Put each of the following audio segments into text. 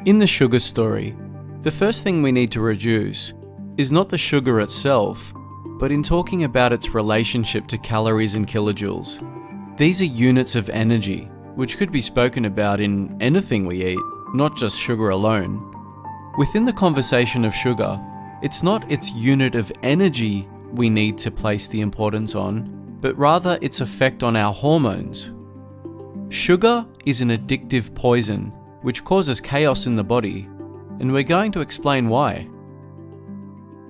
In the sugar story, the first thing we need to reduce is not the sugar itself, but in talking about its relationship to calories and kilojoules. These are units of energy, which could be spoken about in anything we eat, not just sugar alone. Within the conversation of sugar, it's not its unit of energy we need to place the importance on, but rather its effect on our hormones. Sugar is an addictive poison which causes chaos in the body, and we're going to explain why.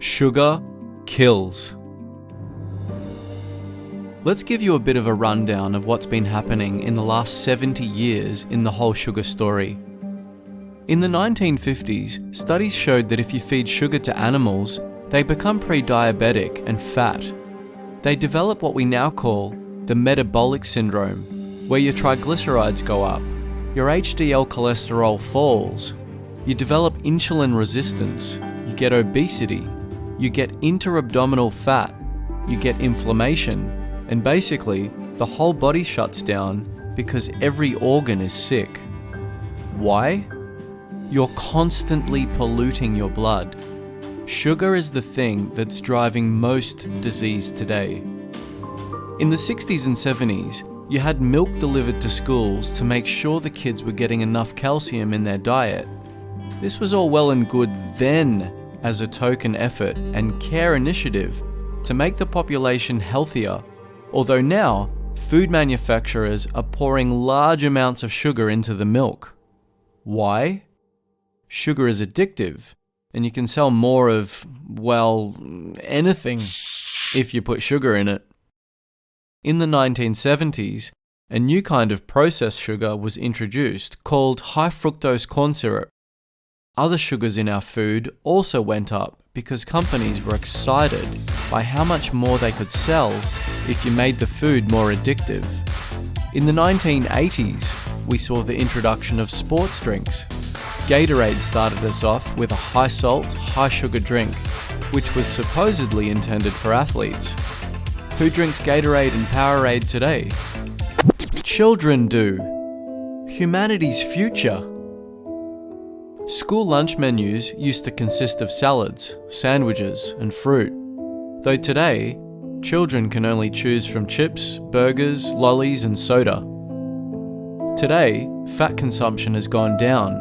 Sugar kills. Let's give you a bit of a rundown of what's been happening in the last 70 years in the whole sugar story. In the 1950s, studies showed that if you feed sugar to animals, they become pre-diabetic and fat. They develop what we now call the metabolic syndrome, where your triglycerides go up, your HDL cholesterol falls, you develop insulin resistance, you get obesity, you get interabdominal fat, you get inflammation, and basically the whole body shuts down because every organ is sick. Why? You're constantly polluting your blood. Sugar is the thing that's driving most disease today. In the 60s and 70s, you had milk delivered to schools to make sure the kids were getting enough calcium in their diet. This was all well and good then as a token effort and care initiative to make the population healthier, although now food manufacturers are pouring large amounts of sugar into the milk. Why? Sugar is addictive, and you can sell more of, well, anything if you put sugar in it. In the 1970s, a new kind of processed sugar was introduced called high fructose corn syrup. Other sugars in our food also went up because companies were excited by how much more they could sell if you made the food more addictive. In the 1980s, we saw the introduction of sports drinks. Gatorade started us off with a high salt, high sugar drink, which was supposedly intended for athletes. Who drinks Gatorade and Powerade today? Children do. Humanity's future. School lunch menus used to consist of salads, sandwiches, and fruit, though today, children can only choose from chips, burgers, lollies, and soda. Today, fat consumption has gone down,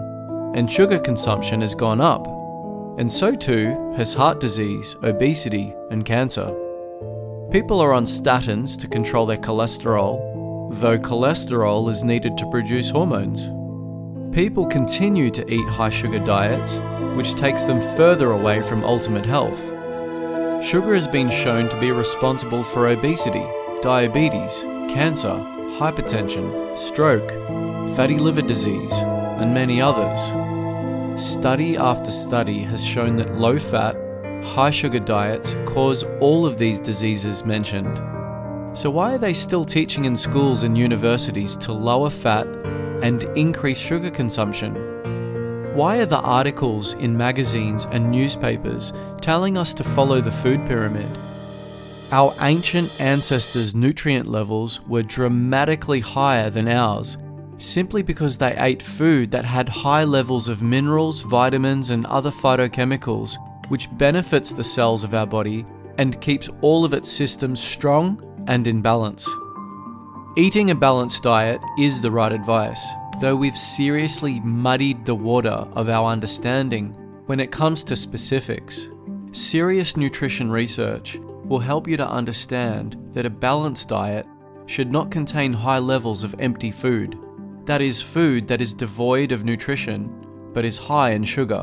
and sugar consumption has gone up, and so too has heart disease, obesity, and cancer. People are on statins to control their cholesterol, though cholesterol is needed to produce hormones. People continue to eat high sugar diets, which takes them further away from ultimate health. Sugar has been shown to be responsible for obesity, diabetes, cancer, hypertension, stroke, fatty liver disease, and many others. Study after study has shown that low-fat, high-sugar diets cause all of these diseases mentioned. So why are they still teaching in schools and universities to lower fat and increase sugar consumption? Why are the articles in magazines and newspapers telling us to follow the food pyramid? Our ancient ancestors' nutrient levels were dramatically higher than ours, simply because they ate food that had high levels of minerals, vitamins, and other phytochemicals, which benefits the cells of our body and keeps all of its systems strong and in balance. Eating a balanced diet is the right advice, though we've seriously muddied the water of our understanding when it comes to specifics. Serious nutrition research will help you to understand that a balanced diet should not contain high levels of empty food. That is, food that is devoid of nutrition but is high in sugar,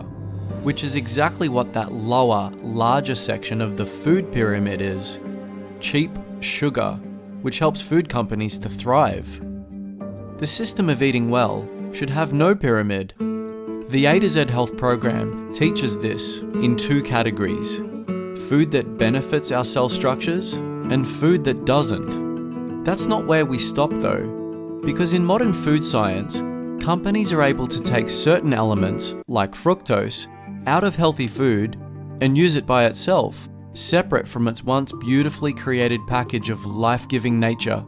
which is exactly what that lower, larger section of the food pyramid is. Cheap sugar, which helps food companies to thrive. The system of eating well should have no pyramid. The A to Z Health program teaches this in two categories: food that benefits our cell structures and food that doesn't. That's not where we stop though, because in modern food science, companies are able to take certain elements, like fructose, out of healthy food and use it by itself, separate from its once beautifully created package of life-giving nature.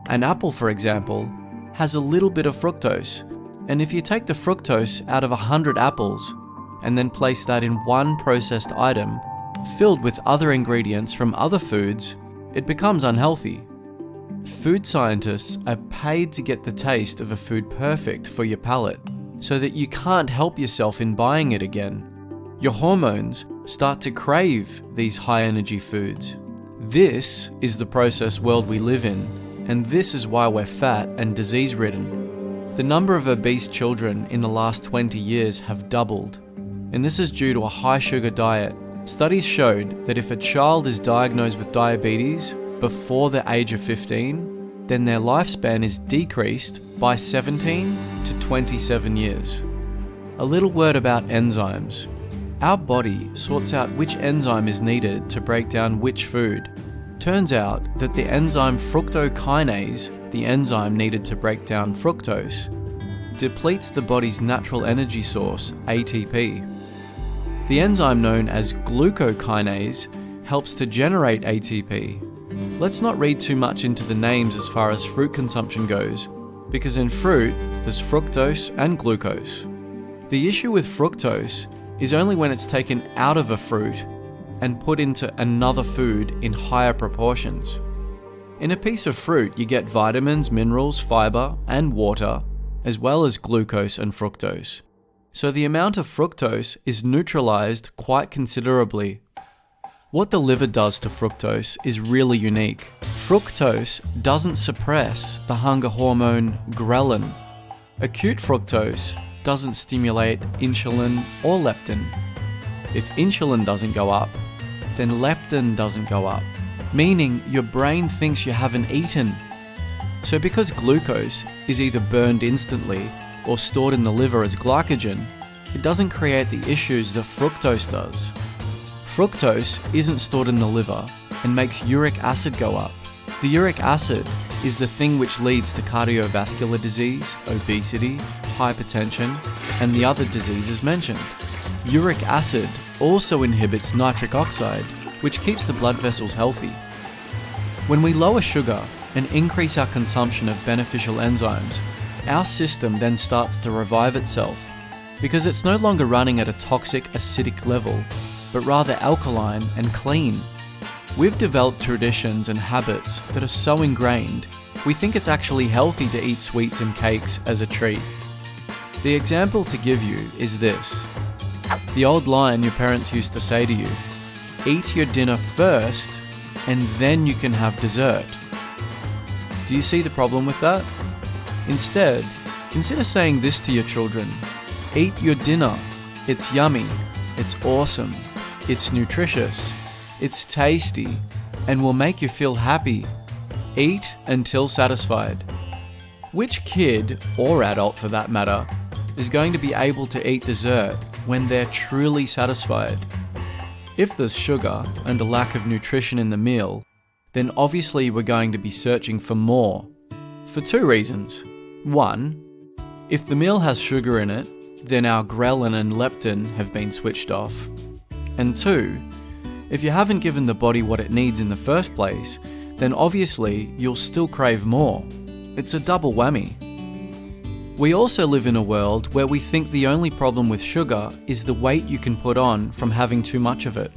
An apple, for example, has a little bit of fructose, And if you take the fructose out of 100 apples and then place that in one processed item filled with other ingredients from other foods, it becomes unhealthy. Food scientists are paid to get the taste of a food perfect for your palate, so that you can't help yourself in buying it again. Your hormones start to crave these high-energy foods. This is the process world we live in, and this is why we're fat and disease-ridden. The number of obese children in the last 20 years have doubled, and this is due to a high-sugar diet. Studies showed that if a child is diagnosed with diabetes before the age of 15, then their lifespan is decreased by 17 to 27 years. A little word about enzymes. Our body sorts out which enzyme is needed to break down which food. Turns out that the enzyme fructokinase, the enzyme needed to break down fructose, depletes the body's natural energy source, ATP. The enzyme known as glucokinase helps to generate ATP. Let's not read too much into the names as far as fruit consumption goes, because in fruit, there's fructose and glucose. The issue with fructose is only when it's taken out of a fruit and put into another food in higher proportions. In a piece of fruit, you get vitamins, minerals, fiber, and water, as well as glucose and fructose. So the amount of fructose is neutralized quite considerably. What the liver does to fructose is really unique. Fructose doesn't suppress the hunger hormone ghrelin. Acute fructose doesn't stimulate insulin or leptin. If insulin doesn't go up, then leptin doesn't go up, meaning your brain thinks you haven't eaten. So because glucose is either burned instantly or stored in the liver as glycogen, it doesn't create the issues that fructose does. Fructose isn't stored in the liver and makes uric acid go up. The uric acid is the thing which leads to cardiovascular disease, obesity, hypertension, and the other diseases mentioned. Uric acid also inhibits nitric oxide, which keeps the blood vessels healthy. When we lower sugar and increase our consumption of beneficial enzymes, our system then starts to revive itself, because it's no longer running at a toxic, acidic level, but rather alkaline and clean. We've developed traditions and habits that are so ingrained, we think it's actually healthy to eat sweets and cakes as a treat. The example to give you is this. The old line your parents used to say to you, "Eat your dinner first, and then you can have dessert." Do you see the problem with that? Instead, consider saying this to your children. Eat your dinner. It's yummy. It's awesome. It's nutritious. It's tasty. And will make you feel happy. Eat until satisfied. Which kid, or adult for that matter, is going to be able to eat dessert when they're truly satisfied? If there's sugar and a lack of nutrition in the meal, then obviously we're going to be searching for more. For two reasons. One, if the meal has sugar in it, then our ghrelin and leptin have been switched off. And two, if you haven't given the body what it needs in the first place, then obviously you'll still crave more. It's a double whammy. We also live in a world where we think the only problem with sugar is the weight you can put on from having too much of it.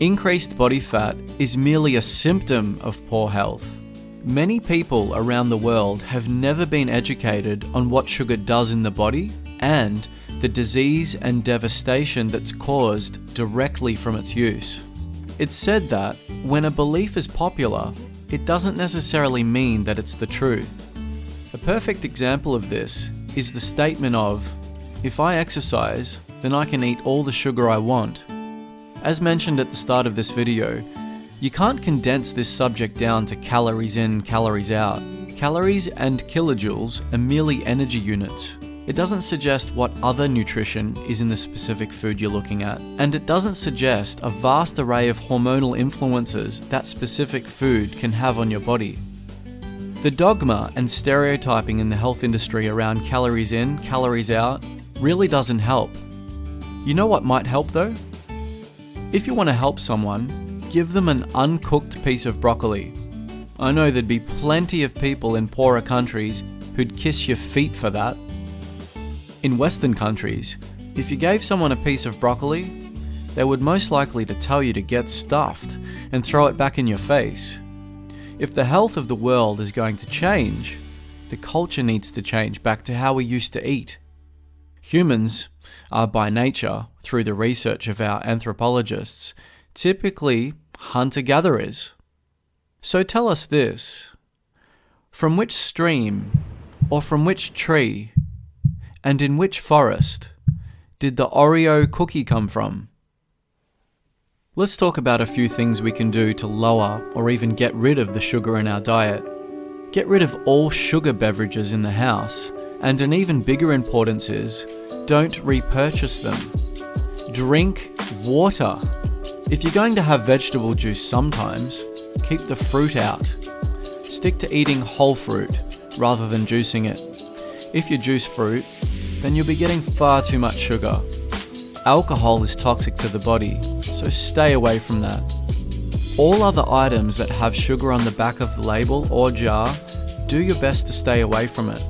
Increased body fat is merely a symptom of poor health. Many people around the world have never been educated on what sugar does in the body and the disease and devastation that's caused directly from its use. It's said that when a belief is popular, it doesn't necessarily mean that it's the truth. A perfect example of this is the statement of, "If I exercise, then I can eat all the sugar I want." As mentioned at the start of this video, you can't condense this subject down to calories in, calories out. Calories and kilojoules are merely energy units. It doesn't suggest what other nutrition is in the specific food you're looking at, and it doesn't suggest a vast array of hormonal influences that specific food can have on your body. The dogma and stereotyping in the health industry around calories in, calories out really doesn't help. You know what might help though? If you want to help someone, give them an uncooked piece of broccoli. I know there'd be plenty of people in poorer countries who'd kiss your feet for that. In Western countries, if you gave someone a piece of broccoli, they would most likely to tell you to get stuffed and throw it back in your face. If the health of the world is going to change, the culture needs to change back to how we used to eat. Humans are by nature, through the research of our anthropologists, typically hunter-gatherers. So tell us this: from which stream or from which tree and in which forest did the Oreo cookie come from? Let's talk about a few things we can do to lower or even get rid of the sugar in our diet. Get rid of all sugar beverages in the house, and an even bigger importance is, don't repurchase them. Drink water. If you're going to have vegetable juice sometimes, keep the fruit out. Stick to eating whole fruit rather than juicing it. If you juice fruit, then you'll be getting far too much sugar. Alcohol is toxic to the body, so stay away from that. All other items that have sugar on the back of the label or jar, do your best to stay away from it.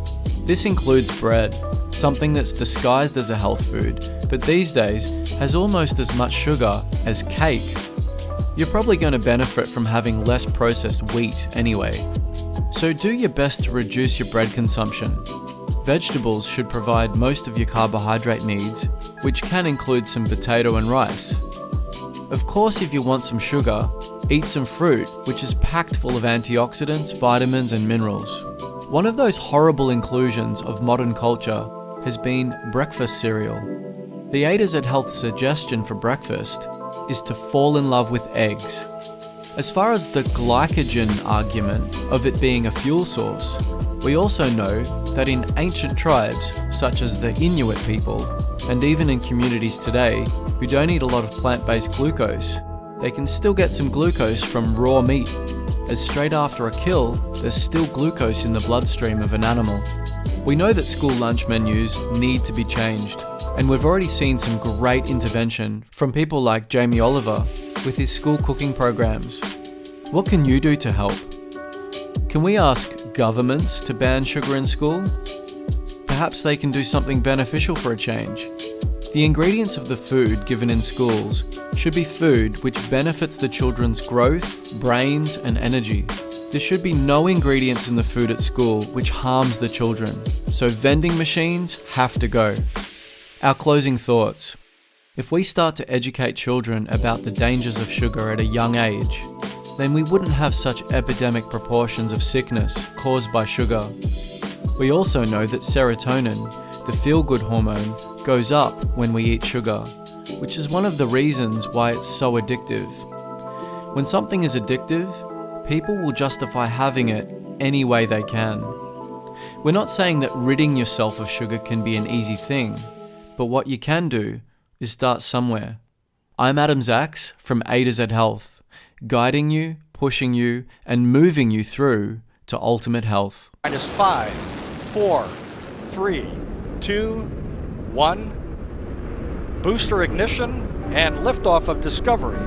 This includes bread, something that's disguised as a health food, but these days has almost as much sugar as cake. You're probably going to benefit from having less processed wheat anyway. So do your best to reduce your bread consumption. Vegetables should provide most of your carbohydrate needs, which can include some potato and rice. Of course, if you want some sugar, eat some fruit, which is packed full of antioxidants, vitamins and minerals. One of those horrible inclusions of modern culture has been breakfast cereal. The A to Z Health suggestion for breakfast is to fall in love with eggs. As far as the glycogen argument of it being a fuel source, we also know that in ancient tribes, such as the Inuit people, and even in communities today who don't eat a lot of plant-based glucose, they can still get some glucose from raw meat, as straight after a kill, there's still glucose in the bloodstream of an animal. We know that school lunch menus need to be changed, and we've already seen some great intervention from people like Jamie Oliver with his school cooking programs. What can you do to help? Can we ask governments to ban sugar in school? Perhaps they can do something beneficial for a change. The ingredients of the food given in schools should be food which benefits the children's growth, brains, and energy. There should be no ingredients in the food at school which harms the children, so vending machines have to go. Our closing thoughts. If we start to educate children about the dangers of sugar at a young age, then we wouldn't have such epidemic proportions of sickness caused by sugar. We also know that serotonin, the feel-good hormone, goes up when we eat sugar, which is one of the reasons why it's so addictive. When something is addictive, people will justify having it any way they can. We're not saying that ridding yourself of sugar can be an easy thing, but what you can do is start somewhere. I'm Adam Zaks from A to Z Health, guiding you, pushing you, and moving you through to ultimate health. Minus 5, 4, 3, 2, 1. Booster ignition and liftoff of Discovery,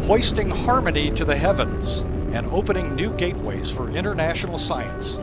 hoisting harmony to the heavens and opening new gateways for international science.